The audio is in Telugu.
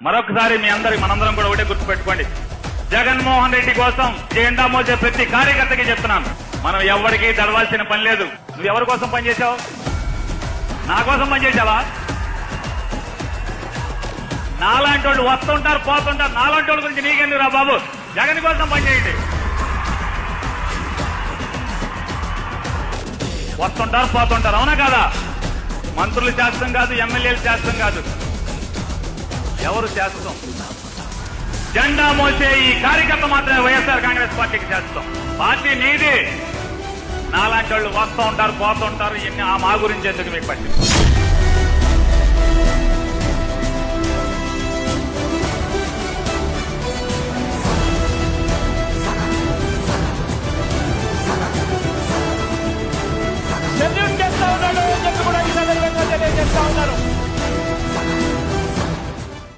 మరొకసారి మీ మనందరం కూడా ఒకటే గుర్తుపెట్టుకోండి, జగన్మోహన్ రెడ్డి కోసం జెండా మోసే ప్రతి కార్యకర్తకి చెప్తున్నాను, మనం ఎవరికి దడవాల్సిన పని లేదు. నువ్వు ఎవరి కోసం పనిచేశావు? నా కోసం పనిచేసావా? నాలాంటి వాళ్ళు వస్తుంటారు పోతుంటారు, నాలాంటి వాళ్ళ గురించి నీకెందుకు రా బాబు? జగన్ కోసం పనిచేయండి. వస్తుంటారు పోతుంటారు, అవునా కాదా? మంత్రులు చేస్తాం కాదు, ఎమ్మెల్యేలు చేస్తాం కాదు, ఎవరు చేస్తాం? జెండా మోసే ఈ కార్యకర్త మాత్రమే వైఎస్ఆర్ కాంగ్రెస్ పార్టీకి చేస్తాం. పార్టీ నీది, నాలాంటి వాళ్ళు వస్తూ ఉంటారు పోతూ ఉంటారు, ఇన్ని మా గురించి ఎందుకు మీకు పట్టింది?